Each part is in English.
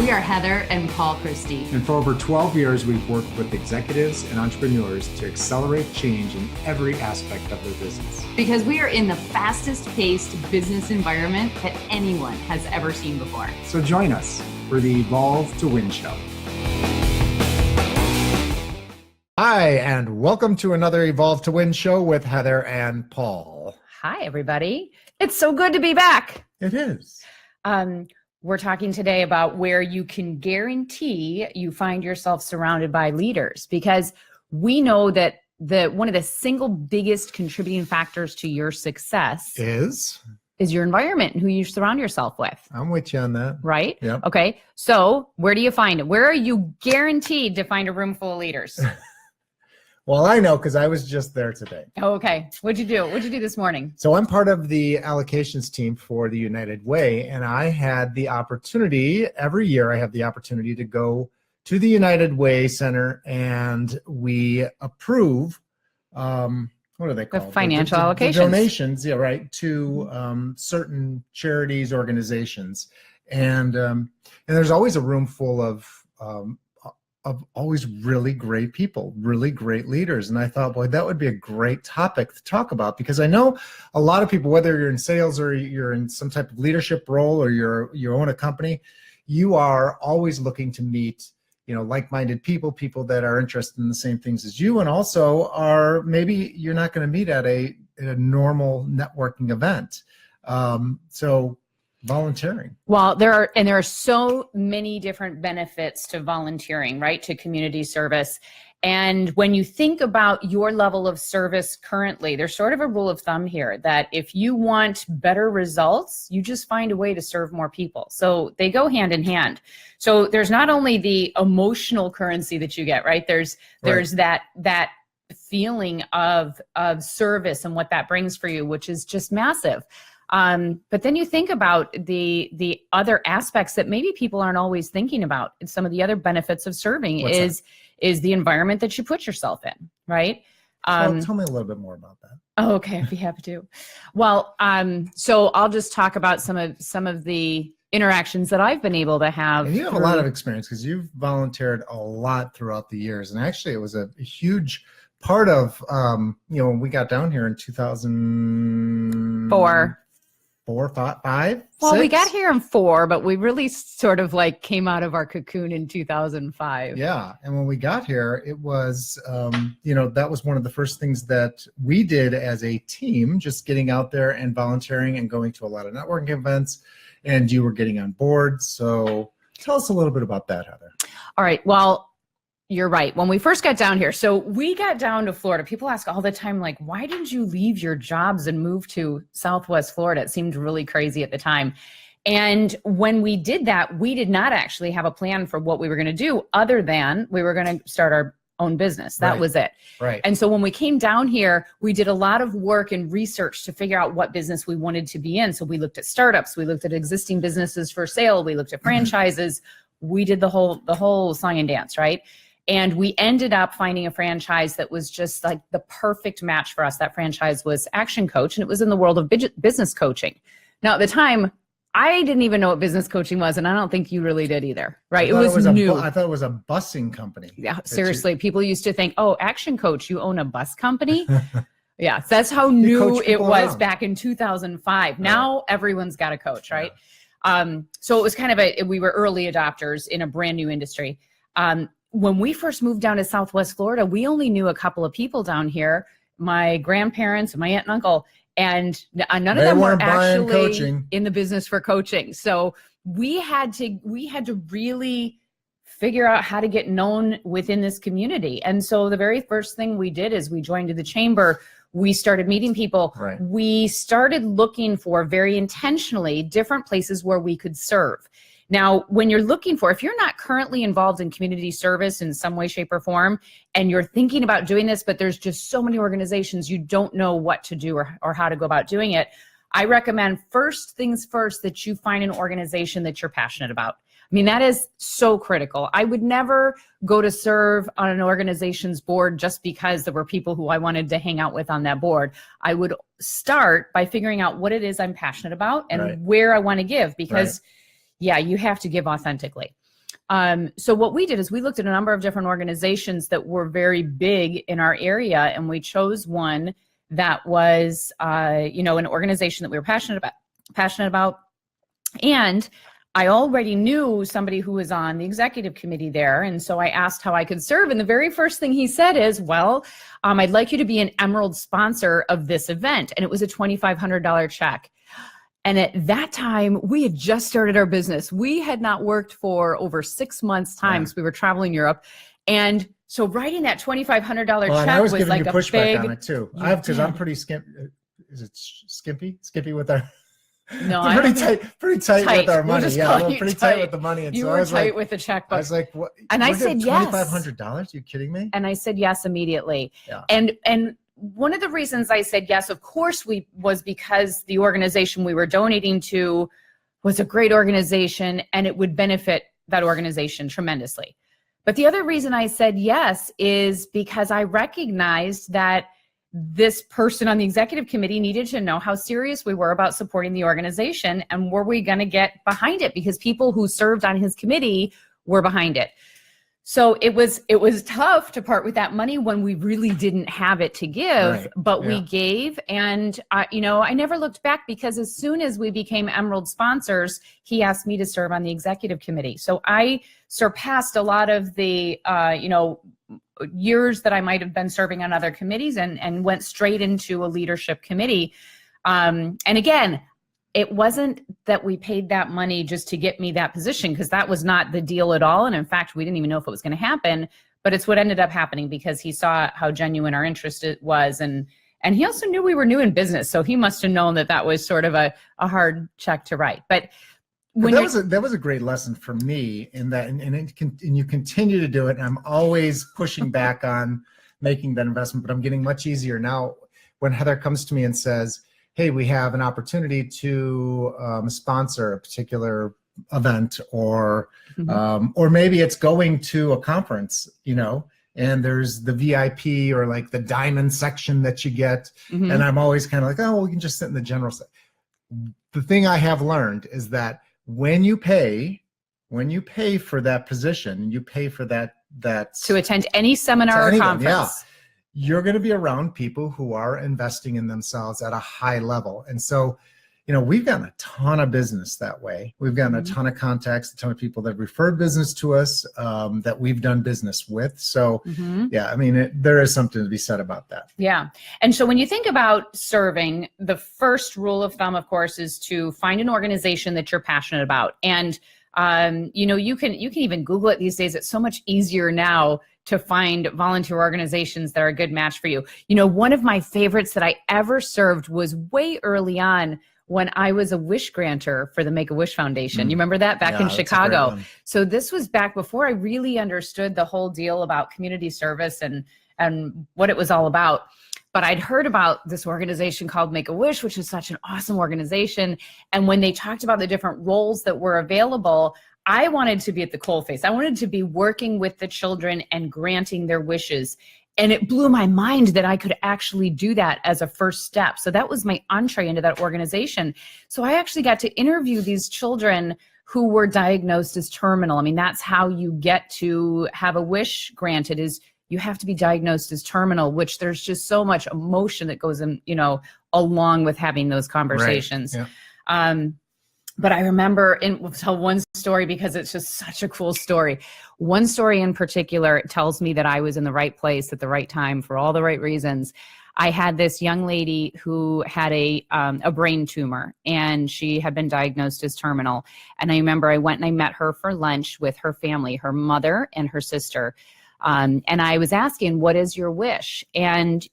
We are Heather and Paul Christie. And for over 12 years, we've worked with executives and entrepreneurs to accelerate change in every aspect of their business. Because we are in the fastest paced business environment that anyone has ever seen before. So join us for the Evolve to Win show. Hi, and welcome to another Evolve to Win show with Heather and Paul. Hi, everybody. It's so good to be back. It is. We're talking today about where you can guarantee you find yourself surrounded by leaders, because we know that one of the single biggest contributing factors to your success is your environment and who you surround yourself with. I'm with you on that. Right? Yep. Okay. So where do you find it? Where are you guaranteed to find a room full of leaders? Well, I know because I was just there today. Oh, okay. What'd you do? What'd you do this morning? So I'm part of the allocations team for the United Way, and I had the opportunity, every year I have the opportunity to go to the United Way Center, and we approve, what are they called? The financial allocations. The donations, yeah, right, to certain charities, organizations. And there's always a room full of always really great people, really great leaders. And I thought, boy, that would be a great topic to talk about, because I know a lot of people, whether you're in sales or you're in some type of leadership role or you own a company, you are always looking to meet, like-minded people that are interested in the same things as you, and also are maybe you're not going to meet at a normal networking event. So volunteering. Well, there are so many different benefits to volunteering, right? To community service. And when you think about your level of service currently, there's sort of a rule of thumb here that if you want better results, you just find a way to serve more people. So they go hand in hand. So there's not only the emotional currency that you get, right? There's that feeling of service and what that brings for you, which is just massive. But then you think about the other aspects that maybe people aren't always thinking about. And some of the other benefits of serving is the environment that you put yourself in, right? Tell me a little bit more about that. Oh, okay, I'd be happy to. Well, so I'll just talk about some of the interactions that I've been able to have. And you have a lot of experience because you've volunteered a lot throughout the years. And actually, it was a huge part of, when we got down here in 2004. 4, 5, Well, 6? we got here in 4, but we really sort of came out of our cocoon in 2005. Yeah. And when we got here, it was, that was one of the first things that we did as a team, just getting out there and volunteering and going to a lot of networking events, and you were getting on board. So tell us a little bit about that, Heather. All right. Well, you're right. When we first got down here, so we got down to Florida. People ask all the time, why didn't you leave your jobs and move to Southwest Florida? It seemed really crazy at the time. And when we did that, we did not actually have a plan for what we were going to do other than we were going to start our own business. That was it. Right. And so when we came down here, we did a lot of work and research to figure out what business we wanted to be in. So we looked at startups, we looked at existing businesses for sale, we looked at franchises. We did the whole song and dance, right? And we ended up finding a franchise that was just the perfect match for us. That franchise was Action Coach, and it was in the world of business coaching. Now, at the time, I didn't even know what business coaching was, and I don't think you really did either, right? It was new. I thought it was a busing company. Yeah, seriously. People used to think, oh, Action Coach, you own a bus company? Yeah, that's how new it was back in 2005. Now everyone's got a coach, right? Yeah. So it was kind of we were early adopters in a brand new industry. When we first moved down to Southwest Florida, we only knew a couple of people down here, my grandparents, my aunt and uncle, and none of them were actually in the business for coaching. So we had to really figure out how to get known within this community. And so the very first thing we did is we joined the chamber. We started meeting people. Right. We started looking for very intentionally different places where we could serve. Now, when you're looking if you're not currently involved in community service in some way, shape, or form, and you're thinking about doing this, but there's just so many organizations you don't know what to do or how to go about doing it, I recommend first things first that you find an organization that you're passionate about. I mean, that is so critical. I would never go to serve on an organization's board just because there were people who I wanted to hang out with on that board. I would start by figuring out what it is I'm passionate about and where I want to give, because, yeah, you have to give authentically. So what we did is we looked at a number of different organizations that were very big in our area, and we chose one that was, an organization that we were passionate about. And I already knew somebody who was on the executive committee there. And so I asked how I could serve. And the very first thing he said is, well, I'd like you to be an Emerald sponsor of this event. And it was a $2,500 check. And at that time, we had just started our business. We had not worked for over 6 months time. So we were traveling Europe. And so writing that $2,500 check I was was giving like you a pushback big, on it too. Because I'm pretty is it skimpy with our, no, we're pretty tight with our We'll money. just Yeah, call we're you pretty tight. tight with the money. And You so I were was tight like, with the checkbook. I was like, what? And I said yes. $2,500? You kidding me? And I said yes immediately. Yeah. And one of the reasons I said yes, of course, was because the organization we were donating to was a great organization and it would benefit that organization tremendously. But the other reason I said yes is because I recognized that this person on the executive committee needed to know how serious we were about supporting the organization, and were we going to get behind it, because people who served on his committee were behind it. So it was tough to part with that money when we really didn't have it to give, but we gave. And I never looked back, because as soon as we became Emerald sponsors, he asked me to serve on the executive committee. So I surpassed a lot of the years that I might have been serving on other committees, and went straight into a leadership committee. And again, it wasn't that we paid that money just to get me that position, because that was not the deal at all. And in fact, we didn't even know if it was going to happen, but it's what ended up happening, because he saw how genuine our interest was. And he also knew we were new in business. So he must have known that was sort of a hard check to write. But that was a great lesson for me in that, and you continue to do it. And I'm always pushing back on making that investment, but I'm getting much easier now when Heather comes to me and says, hey, we have an opportunity to sponsor a particular event, or maybe it's going to a conference, and there's the VIP or like the diamond section that you get. And I'm always kind of like, oh, well, we can just sit in the general section. The thing I have learned is that when you pay for that position, you pay for that to attend any seminar or conference. Yeah. You're going to be around people who are investing in themselves at a high level. And so, we've gotten a ton of business that way. We've gotten a ton of contacts, a ton of people that referred business to us, that we've done business with. So yeah, there is something to be said about that. Yeah. And so when you think about serving, the first rule of thumb, of course, is to find an organization that you're passionate about. And, you can even Google it these days. It's so much easier now to find volunteer organizations that are a good match for you. One of my favorites that I ever served was way early on, when I was a wish granter for the Make-A-Wish Foundation. You remember that back in Chicago? So this was back before I really understood the whole deal about community service and what it was all about. But I'd heard about this organization called Make-A-Wish, which is such an awesome organization. And when they talked about the different roles that were available, I wanted to be at the coalface. I wanted to be working with the children and granting their wishes. And it blew my mind that I could actually do that as a first step. So that was my entree into that organization. So I actually got to interview these children who were diagnosed as terminal. That's how you get to have a wish granted, is you have to be diagnosed as terminal, which there's just so much emotion that goes in, along with having those conversations. Right. Yeah. But I remember, and we'll tell one story because it's just such a cool story. One story in particular tells me that I was in the right place at the right time for all the right reasons. I had this young lady who had a brain tumor, and she had been diagnosed as terminal. And I remember I went and I met her for lunch with her family, her mother and her sister. And I was asking, what is your wish? And,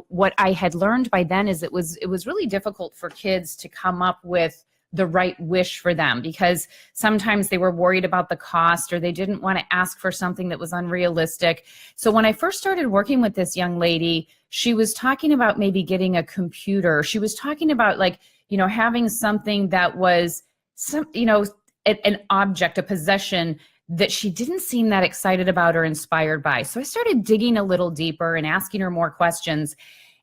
what I had learned by then is it was really difficult for kids to come up with the right wish for them, because sometimes they were worried about the cost, or they didn't want to ask for something that was unrealistic. So when I first started working with this young lady, she was talking about maybe getting a computer. She was talking about having something that was an object, a possession that she didn't seem that excited about or inspired by. So I started digging a little deeper and asking her more questions.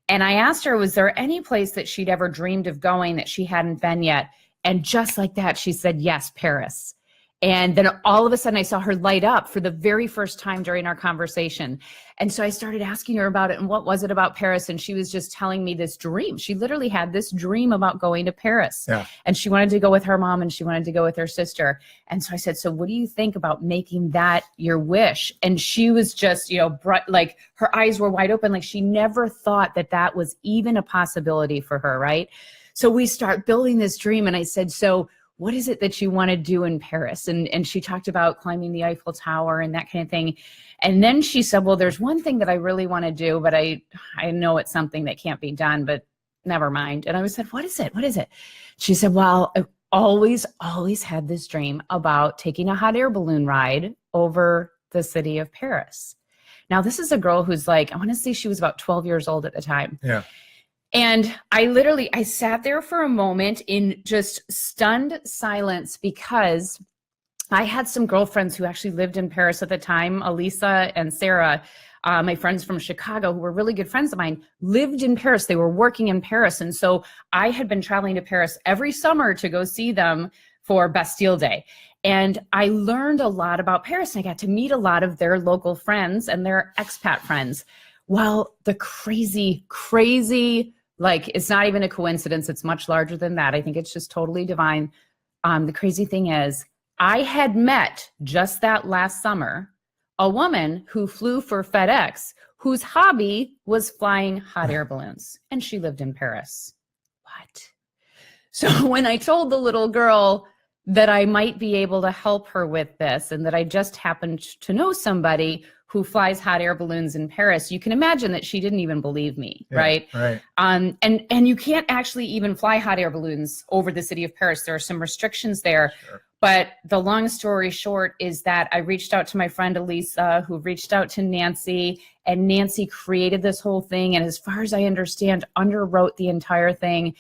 And I asked her, was there any place that she'd ever dreamed of going that she hadn't been yet? And just like that, she said, yes, Paris. And then all of a sudden I saw her light up for the very first time during our conversation. And so I started asking her about it and what was it about Paris? And she was just telling me this dream. She literally had this dream about going to Paris. Yeah. And she wanted to go with her mom and she wanted to go with her sister. And so I said, so what do you think about making that your wish? And she was just, like her eyes were wide open. Like she never thought that that was even a possibility for her, right? So we start building this dream. And I said, so what is it that you want to do in Paris? And she talked about climbing the Eiffel Tower and that kind of thing. And then she said, well, there's one thing that I really want to do, but I know it's something that can't be done, but never mind. And I said, what is it? What is it? She said, well, I've always had this dream about taking a hot air balloon ride over the city of Paris. Now, this is a girl who's like, I want to say she was about 12 years old at the time. Yeah. And I sat there for a moment in just stunned silence because I had some girlfriends who actually lived in Paris at the time. Elisa and Sarah, my friends from Chicago, who were really good friends of mine, lived in Paris. They were working in Paris. And so I had been traveling to Paris every summer to go see them for Bastille Day. And I learned a lot about Paris. And I got to meet a lot of their local friends and their expat friends. Well, the crazy, like, it's not even a coincidence. It's much larger than that. I think it's just totally divine. The crazy thing is, I had met just that last summer a woman who flew for FedEx, whose hobby was flying hot air balloons, and she lived in Paris. What? So when I told the little girl that I might be able to help her with this and that I just happened to know somebody who flies hot air balloons in Paris, you can imagine that she didn't even believe me, right? Right. And you can't actually even fly hot air balloons over the city of Paris. There are some restrictions there. Sure. But the long story short is that I reached out to my friend Elisa, who reached out to Nancy, and Nancy created this whole thing. And as far as I understand, underwrote the entire thing.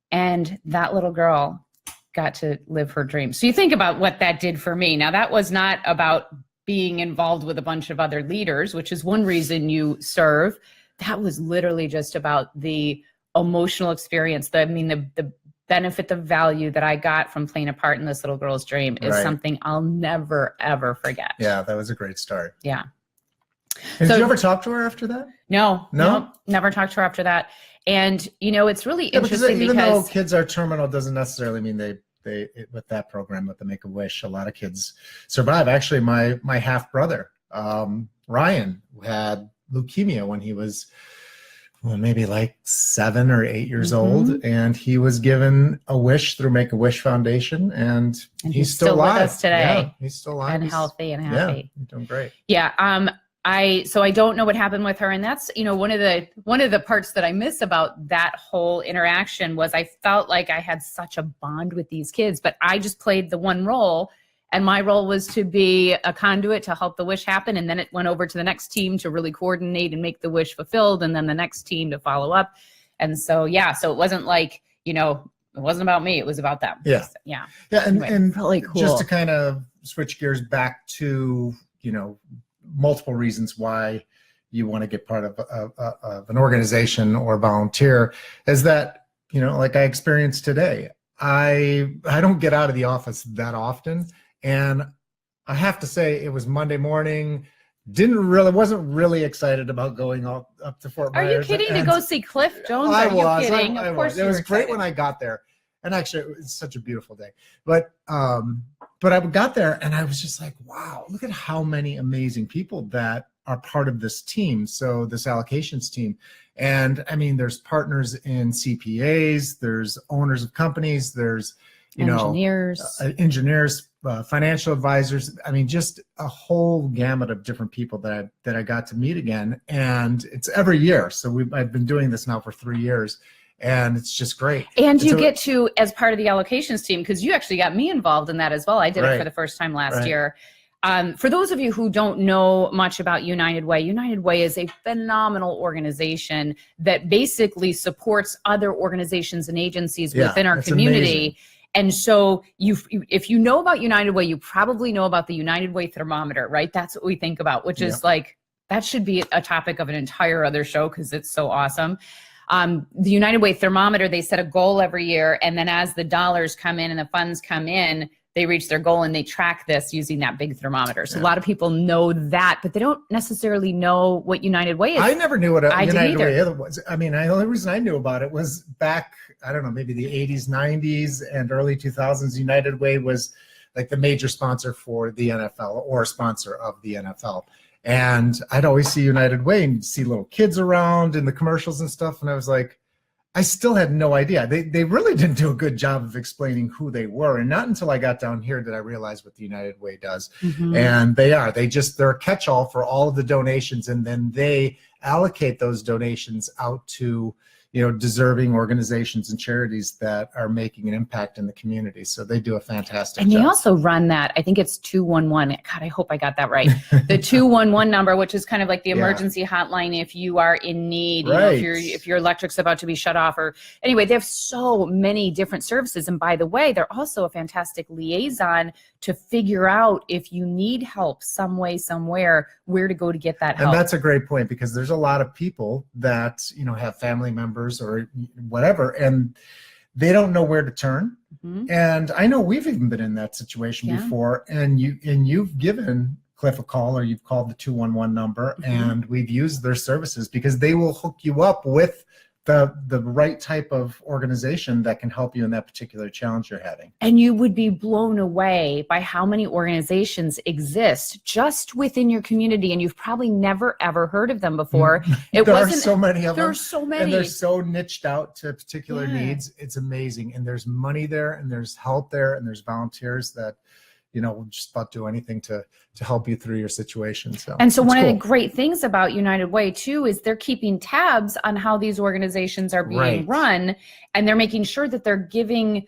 And that little girl got to live her dream. So you think about what that did for me. Now, that was not about being involved with a bunch of other leaders, which is one reason you serve. That was literally just about the emotional experience. The benefit, the value that I got from playing a part in this little girl's dream is something I'll never, ever forget. Yeah, that was a great start. Yeah. And did you ever talk to her after that? No, never talked to her after that. And, it's really interesting even though kids are terminal doesn't necessarily mean they with that program with the Make-A-Wish, a lot of kids survive. Actually, my half brother, Ryan, had leukemia when he was maybe like 7 or 8 years old, and he was given a wish through Make-A-Wish Foundation, and he's still alive. With us today. Yeah, he's still alive. And healthy and happy. Yeah, he's doing great. Yeah. So I don't know what happened with her. And that's, one of the parts that I miss about that whole interaction was I felt like I had such a bond with these kids, but I just played the one role, and my role was to be a conduit to help the wish happen. And then it went over to the next team to really coordinate and make the wish fulfilled. And then the next team to follow up. And so, so it wasn't like, it wasn't about me. It was about them. Yeah. So, yeah. Yeah. And really cool. Just to kind of switch gears back to, multiple reasons why you want to get part of an organization or volunteer is that, like I experienced today, I don't get out of the office that often. And I have to say it was Monday morning. Wasn't really excited about going up to Fort Myers. Are you kidding? To go see Cliff Jones? I Are was. you kidding? I of course was. It was great when I got there. And actually, it was such a beautiful day. But I got there and I was just like, wow, look at how many amazing people that are part of this team. So this allocations team. And I mean, there's partners in CPAs, there's owners of companies, there's, engineers, financial advisors. I mean, just a whole gamut of different people that I got to meet again. And it's every year. So I've been doing this now for 3 years. And it's just great. And you get to, as part of the allocations team, because you actually got me involved in that as well. I did it for the first time last year. For those of you who don't know much about United Way, United Way is a phenomenal organization that basically supports other organizations and agencies within our community. Amazing. And so if you know about United Way, you probably know about the United Way thermometer, right? That's what we think about, which is like, that should be a topic of an entire other show because it's so awesome. The United Way thermometer, they set a goal every year. And then as the dollars come in and the funds come in, they reach their goal, and they track this using that big thermometer. So Yeah. a lot of people know that, but they don't necessarily know what United Way is. I never knew what a I didn't United either. Way was. I mean, the only reason I knew about it was back, I don't know, maybe the 80s, 90s, and early 2000s. United Way was like the major sponsor for the NFL, or sponsor of the NFL. And I'd always see United Way and see little kids around in the commercials and stuff. And I was like, I still had no idea. They really didn't do a good job of explaining who they were. And not until I got down here did I realize what the United Way does. Mhm. And they're a catch-all for all of the donations. And then they allocate those donations out to, deserving organizations and charities that are making an impact in the community. So they do a fantastic And job. they also run that, I think it's 211. God, I hope I got that right. The 211 number, which is kind of like the Yeah. emergency hotline if you are in need, Right. if your electric's about to be shut off, or anyway, they have so many different services. And by the way, they're also a fantastic liaison to figure out if you need help some way, somewhere, where to go to get that help. And that's a great point, because there's a lot of people that, have family members or whatever, and they don't know where to turn. Mhm. And I know we've even been in that situation Yeah. before, and you've given Cliff a call, or you've called the 211 number, Mhm. and we've used their services, because they will hook you up with the right type of organization that can help you in that particular challenge you're having. And you would be blown away by how many organizations exist just within your community, and you've probably never ever heard of them before. It There are wasn't so many of them. there's so many. And they're so niched out to particular Yeah. needs. It's amazing. And there's money there, and there's help there, and there's volunteers that, will just about do anything to help you through your situation. And so it's one of the cool. great things about United Way too is they're keeping tabs on how these organizations are being Right. run, and they're making sure that they're giving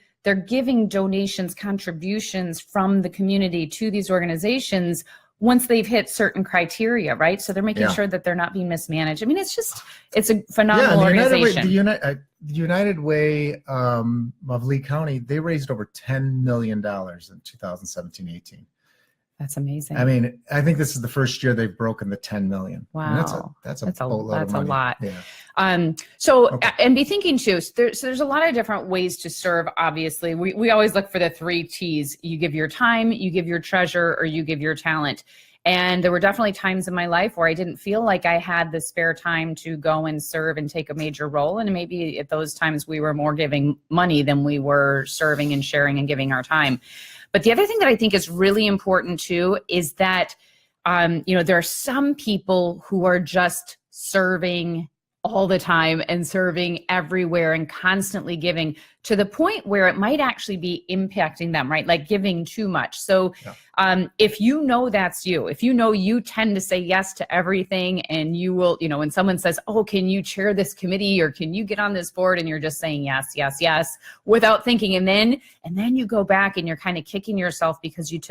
donations, contributions from the community to these organizations once they've hit certain criteria, right? So they're making Yeah. sure that they're not being mismanaged. I mean, it's a Yeah, phenomenal and organization. the United Way of Lee County, they raised over $10 million in 2017-18. That's amazing. I mean, I think this is the first year they've broken the 10 million. Wow. And that's a That's a- boatload of that's a money. lot. Yeah. So, Okay. and be thinking too, so there's a lot of different ways to serve. Obviously, we always look for the 3 T's. You give your time, you give your treasure, or you give your talent. And there were definitely times in my life where I didn't feel like I had the spare time to go and serve and take a major role. And maybe at those times we were more giving money than we were serving and sharing and giving our time. But the other thing that I think is really important too is that, there are some people who are just serving all the time and serving everywhere and constantly giving to the point where it might actually be impacting them, right? Like giving too much. So if you know that's you, if you know you tend to say yes to everything, and you will, when someone says, oh, can you chair this committee, or can you get on this board, and you're just saying yes, yes, yes, without thinking. And then you go back and you're kind of kicking yourself because you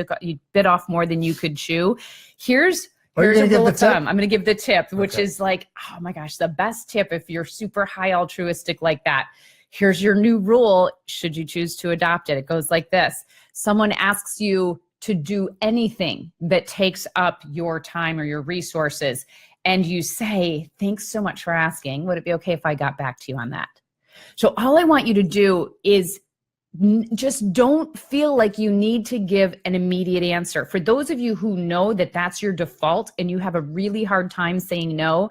bit off more than you could chew. Here's a rule of thumb. I'm going to give the tip, which Okay. is like, oh my gosh, the best tip if you're super high altruistic like that. Here's your new rule, should you choose to adopt it. It goes like this. Someone asks you to do anything that takes up your time or your resources, and you say, thanks so much for asking. Would it be okay if I got back to you on that? So all I want you to do is just don't feel like you need to give an immediate answer. For those of you who know that that's your default and you have a really hard time saying no,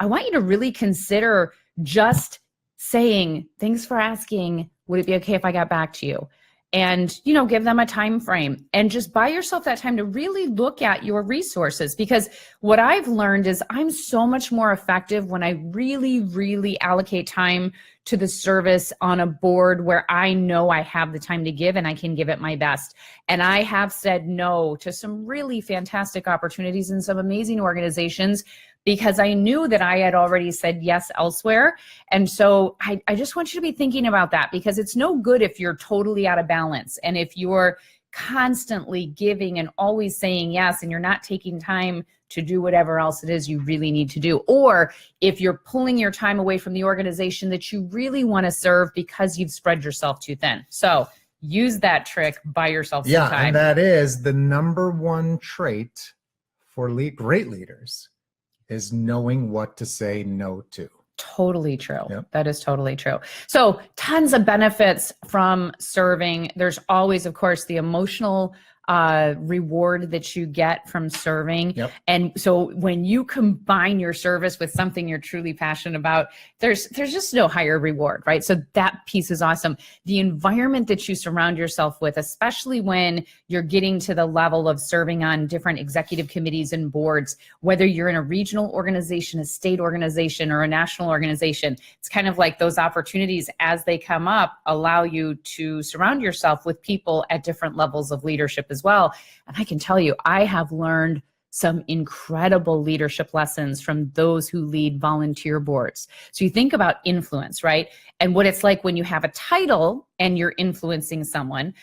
I want you to really consider just saying, thanks for asking. Would it be okay if I got back to you? And, give them a time frame, and just buy yourself that time to really look at your resources. Because what I've learned is I'm so much more effective when I really, really allocate time to the service on a board where I know I have the time to give and I can give it my best. And I have said no to some really fantastic opportunities in some amazing organizations because I knew that I had already said yes elsewhere. And so I just want you to be thinking about that, because it's no good if you're totally out of balance and if you're constantly giving and always saying yes and you're not taking time to do whatever else it is you really need to do. Or if you're pulling your time away from the organization that you really want to serve because you've spread yourself too thin. So use that trick, buy yourself some time. And that is the number one trait for great leaders, is knowing what to say no to. totally true. Yep. That is totally true. So tons of benefits from serving. There's always, of course, the emotional reward that you get from serving. Yep. And so when you combine your service with something you're truly passionate about, there's just no higher reward, right? So that piece is awesome. The environment that you surround yourself with, especially when you're getting to the level of serving on different executive committees and boards, whether you're in a regional organization, a state organization, or a national organization, it's kind of like those opportunities as they come up allow you to surround yourself with people at different levels of leadership as well. And I can tell you, I have learned some incredible leadership lessons from those who lead volunteer boards. So you think about influence, right? And what it's like when you have a title and you're influencing someone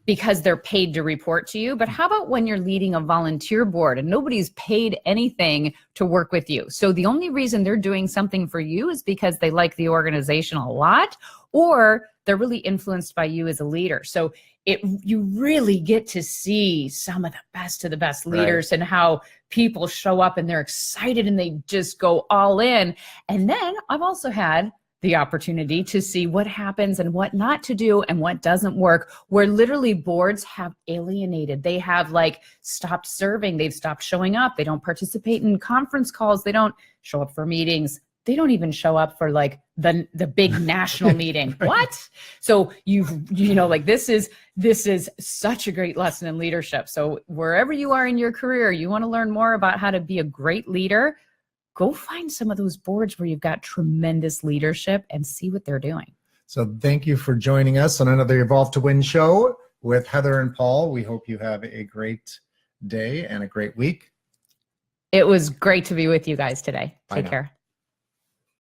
because they're paid to report to you. But how about when you're leading a volunteer board and nobody's paid anything to work with you? So the only reason they're doing something for you is because they like the organization a lot, or they're really influenced by you as a leader. So you really get to see some of the best of the best leaders, and how people show up and they're excited and they just go all in. And then I've also had the opportunity to see what happens and what not to do and what doesn't work, where literally boards have alienated. They have like stopped serving. They've stopped showing up. They don't participate in conference calls. They don't show up for meetings. They don't even show up for like the big national meeting. What? So you know, like this is such a great lesson in leadership. So wherever you are in your career, you want to learn more about how to be a great leader, go find some of those boards where you've got tremendous leadership and see what they're doing. So thank you for joining us on another Evolve to Win show with Heather and Paul. We hope you have a great day and a great week. It was great to be with you guys today. Bye Take now. care.